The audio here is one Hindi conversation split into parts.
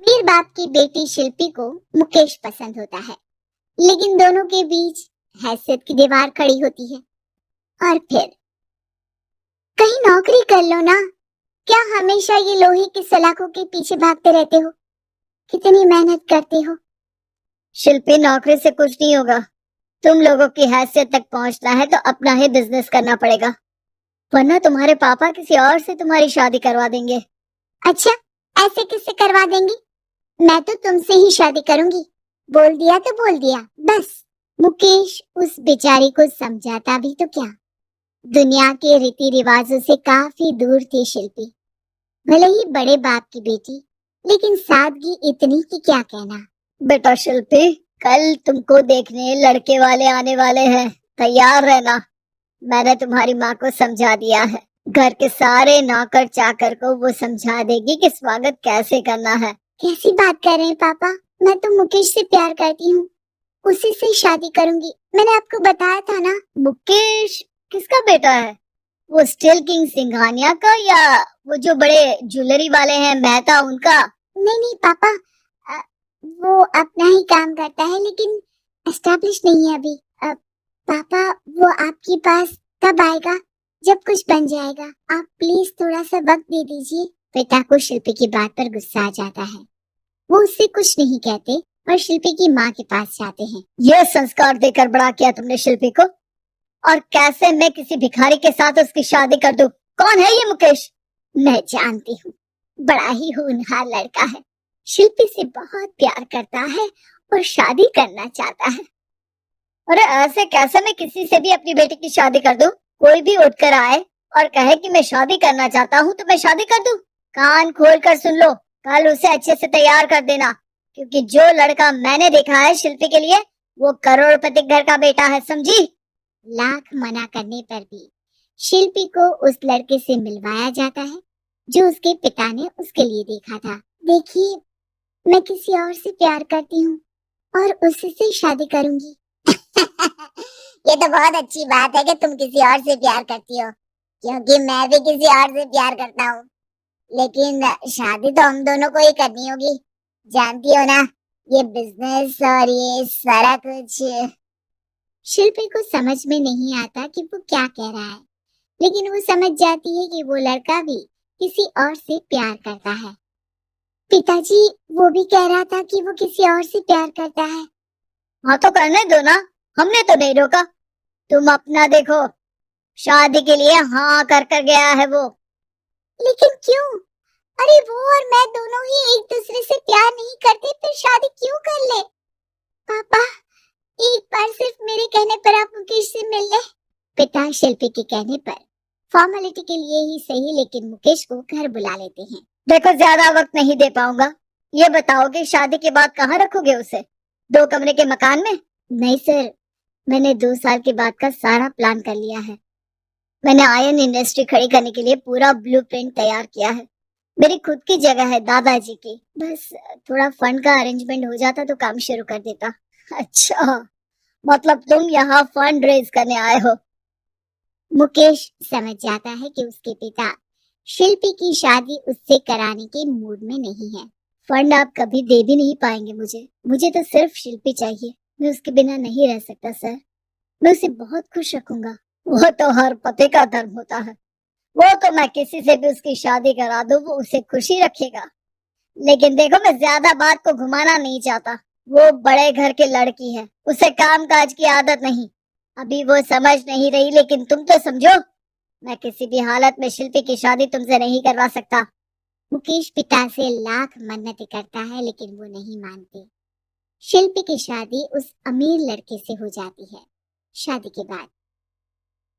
मीर बाप की बेटी शिल्पी को मुकेश पसंद होता है, लेकिन दोनों के बीच हैसियत की दीवार खड़ी होती है। और फिर कहीं नौकरी कर लो ना, क्या हमेशा ये लोहे की सलाखों के पीछे भागते रहते हो? कितनी मेहनत करते हो। शिल्पी, नौकरी से कुछ नहीं होगा। तुम लोगों की हैसियत तक पहुंचना है तो अपना ही बिजनेस करना पड़ेगा, वरना तुम्हारे पापा किसी और से तुम्हारी शादी करवा देंगे। अच्छा, ऐसे किससे करवा देंगे? मैं तो तुमसे ही शादी करूंगी। बोल दिया तो बोल दिया, बस। मुकेश उस बेचारी को समझाता भी तो क्या। दुनिया के रीति रिवाजों से काफी दूर थी शिल्पी। भले ही बड़े बाप की बेटी, लेकिन सादगी इतनी कि क्या कहना। बेटा शिल्पी, कल तुमको देखने लड़के वाले आने वाले हैं, तैयार रहना। मैंने तुम्हारी माँ को समझा दिया है। घर के सारे नौकर चाकर को वो समझा देगी कि स्वागत कैसे करना है। कैसी बात कर रहे हैं पापा? मैं तो मुकेश से प्यार करती हूँ, उसी से शादी करूंगी। मैंने आपको बताया था ना। मुकेश किसका बेटा है? वो स्टील किंग सिंघानिया का, या वो जो बड़े ज्वेलरी वाले हैं मेहता, उनका? नहीं नहीं पापा, वो अपना ही काम करता है, लेकिन एस्टेब्लिश नहीं है अभी। पापा, वो आपके पास कब आएगा? जब कुछ बन जाएगा। आप प्लीज थोड़ा सा वक्त दे दीजिए। पिता को शिल्पी की बात पर गुस्सा आ जाता है। वो उससे कुछ नहीं कहते और शिल्पी की माँ के पास जाते हैं। ये संस्कार देकर बड़ा किया तुमने शिल्पी को, और कैसे मैं किसी भिखारी के साथ उसकी शादी कर दूं? कौन है ये मुकेश? मैं जानती हूँ, बड़ा ही होनहार लड़का है। शिल्पी से बहुत प्यार करता है और शादी करना चाहता है। अरे ऐसे कैसे मैं किसी से भी अपनी बेटी की शादी कर दूं? कोई भी उठकर आए और कहे कि मैं शादी करना चाहता हूँ तो मैं शादी कर दूं? कान खोल कर सुन लो, कल उसे अच्छे से तैयार कर देना, क्योंकि जो लड़का मैंने देखा है शिल्पी के लिए, वो करोड़पति घर का बेटा है, समझी? लाख मना करने पर भी शिल्पी को उस लड़के से मिलवाया जाता है जो उसके पिता ने उसके लिए देखा था। देखिए, मैं किसी और से प्यार करती हूँ और उसी से शादी करूंगी। ये तो बहुत अच्छी बात है कि तुम किसी और से प्यार करती हो, क्योंकि मैं भी किसी और से प्यार करता हूँ। लेकिन शादी तो हम दोनों को ही करनी होगी, जानती हो ना, ये बिजनेस और ये सारा कुछ। शिल्पी को समझ में नहीं आता कि वो क्या कह रहा है, लेकिन वो समझ जाती है कि वो लड़का भी किसी और से प्यार करता है। पिताजी, वो भी कह रहा था कि वो किसी और से प्यार करता है। हाँ तो करने दो ना, हमने तो नहीं रोका। तुम अपना देखो, शादी के लिए हाँ कर कर गया है वो। लेकिन क्यों? अरे वो और मैं दोनों ही एक दूसरे से प्यार नहीं करते, फिर शादी क्यों कर ले? पापा, एक बार सिर्फ मेरे कहने पर आप मुकेश से मिल ले। पिता शिल्पी के कहने पर फॉर्मेलिटी के लिए ही सही, लेकिन मुकेश को घर बुला लेते हैं। देखो, ज्यादा वक्त नहीं दे पाऊंगा। ये बताओ कि शादी के बाद कहाँ रखोगे उसे? 2 कमरे के मकान में? नहीं सर, मैंने 2 साल के बाद का सारा प्लान कर लिया है। मैंने आयरन इंडस्ट्री खड़ी करने के लिए पूरा ब्लूप्रिंट तैयार किया है। मेरी खुद की जगह है दादाजी की, बस थोड़ा फंड का अरेंजमेंट हो जाता तो काम शुरू कर देता। अच्छा, मतलब तुम यहाँ फंड रेज करने आए हो? मुकेश समझ जाता है कि उसके पिता शिल्पी की शादी उससे कराने के मूड में नहीं है। फंड आप कभी दे भी नहीं पाएंगे मुझे तो सिर्फ शिल्पी चाहिए। मैं उसके बिना नहीं रह सकता सर। मैं उसे बहुत खुश रखूंगा। वो तो हर पति का धर्म होता है। वो तो मैं किसी से भी उसकी शादी करा दूं, वो उसे खुशी रखेगा। लेकिन देखो, मैं ज्यादा बात को घुमाना नहीं चाहता। वो बड़े घर की लड़की है, उसे काम काज की आदत नहीं। अभी वो समझ नहीं रही, लेकिन तुम तो समझो। मैं किसी भी हालत में शिल्पी की शादी तुमसे नहीं करवा सकता। मुकेश पिता से लाख मन्नतें करता है, लेकिन वो नहीं मानते। शिल्पी की शादी उस अमीर लड़के से हो जाती है। शादी के बाद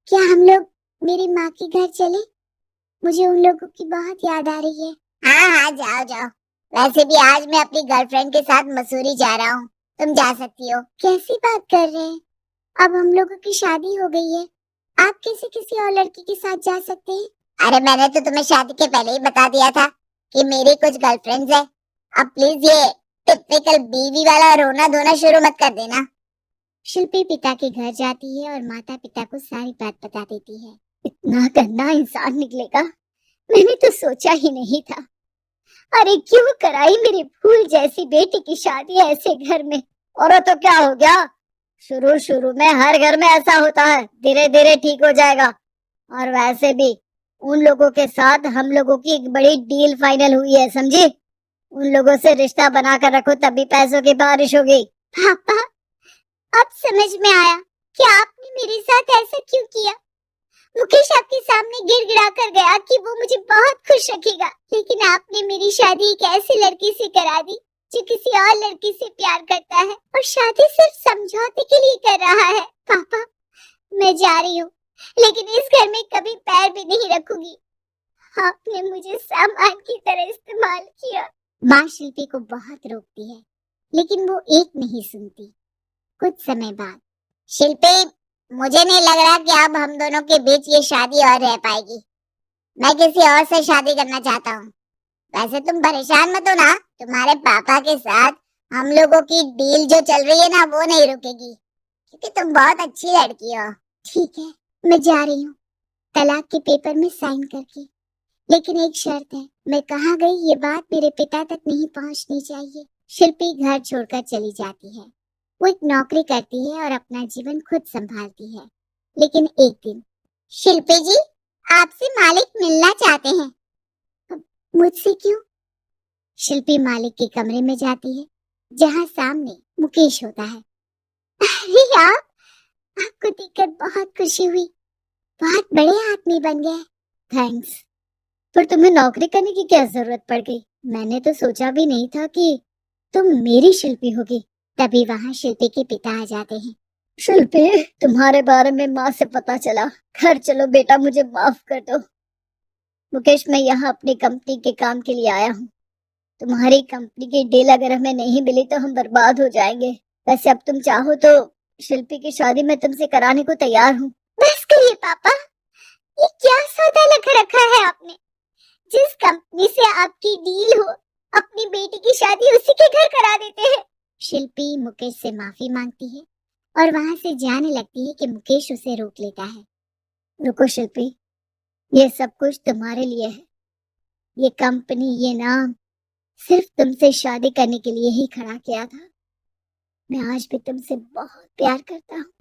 क्या हम लोग मेरी माँ के घर चले? मुझे उन लोगों की बहुत याद आ रही है। हाँ हाँ, जाओ जाओ। वैसे भी आज मैं अपनी गर्लफ्रेंड के साथ मसूरी जा रहा हूँ, तुम जा सकती हो। कैसी बात कर रहे हैं? अब हम लोगों की शादी हो गई है, आप कैसे किसी और लड़की के साथ जा सकते हैं? अरे मैंने तो तुम्हें शादी के पहले ही बता दिया था कि मेरी कुछ गर्लफ्रेंड्स है। अब प्लीज ये टिपिकल बीवी वाला रोना धोना शुरू मत कर देना। शिल्पी पिता के घर जाती है और माता पिता को सारी बात बता देती है। इतना गंदा इंसान निकलेगा, मैंने तो सोचा ही नहीं था। अरे क्यों कराई मेरी फूल जैसी बेटी की शादी ऐसे घर में? और तो क्या हो गया, शुरू शुरू में हर घर में ऐसा होता है, धीरे धीरे ठीक हो जाएगा। और वैसे भी उन लोगों के साथ हम लोगों की एक बड़ी डील फाइनल हुई है, समझी? उन लोगों से रिश्ता बना कर रखो, तभी पैसों की बारिश होगी। पापा, अब समझ में आया कि आपने मेरे साथ ऐसा क्यों किया। मुकेश आपके सामने गिड़गिड़ा कर गया कि वो मुझे बहुत खुश रखेगा, लेकिन आपने मेरी शादी एक ऐसे लड़के से करा दी जो किसी और लड़की से प्यार करता है और शादी सिर्फ समझौते के लिए कर रहा है। पापा, मैं जा रही हूँ, लेकिन इस घर में कभी पैर भी नहीं रखूंगी। आपने मुझे सामान की तरह इस्तेमाल किया। माँ शिल्पी को बहुत रोकती है, लेकिन वो एक नहीं सुनती। कुछ समय बाद, शिल्पी, मुझे नहीं लग रहा कि अब हम दोनों के बीच ये शादी और रह पाएगी। मैं किसी और से शादी करना चाहता हूँ। वैसे तुम परेशान मत हो ना, तुम्हारे पापा के साथ हम लोगों की डील जो चल रही है ना, वो नहीं रुकेगी, क्योंकि तुम बहुत अच्छी लड़की हो। ठीक है, मैं जा रही हूँ, तलाक के पेपर में साइन करके। लेकिन एक शर्त है, मैं कहाँ गई ये बात मेरे पिता तक नहीं पहुँचनी चाहिए। शिल्पी घर छोड़कर चली जाती है। वो एक नौकरी करती है और अपना जीवन खुद संभालती है। लेकिन एक दिन, शिल्पी जी, आपसे मालिक मिलना चाहते हैं। मुझसे क्यों? शिल्पी मालिक के कमरे में जाती है, जहाँ सामने मुकेश होता है। अरे आपको देखकर बहुत खुशी हुई, बहुत बड़े आदमी बन गए। थैंक्स, पर तुम्हें नौकरी करने की क्या जरूरत पड़ गई? मैंने तो सोचा भी नहीं था कि तुम मेरी शिल्पी होगी। तभी वहाँ शिल्पी के पिता आ जाते हैं। शिल्पी, तुम्हारे बारे में माँ से पता चला। घर चलो बेटा, मुझे माफ कर दो। मुकेश, मैं यहाँ अपनी कंपनी के काम के लिए आया हूँ। तुम्हारी कंपनी की डील अगर हमें नहीं मिली तो हम बर्बाद हो जाएंगे। वैसे अब तुम चाहो तो शिल्पी की शादी मैं तुमसे कराने को तैयार हूँ। बस करिए पापा, ये क्या सौदा लगा रखा है आपने? जिस कंपनी से आपकी डील हो, अपनी बेटी की शादी उसी के घर करा देते हैं। शिल्पी मुकेश से माफी मांगती है और वहां से जाने लगती है कि मुकेश उसे रोक लेता है। रुको शिल्पी, ये सब कुछ तुम्हारे लिए है। ये कंपनी, ये नाम सिर्फ तुमसे शादी करने के लिए ही खड़ा किया था। मैं आज भी तुमसे बहुत प्यार करता हूँ।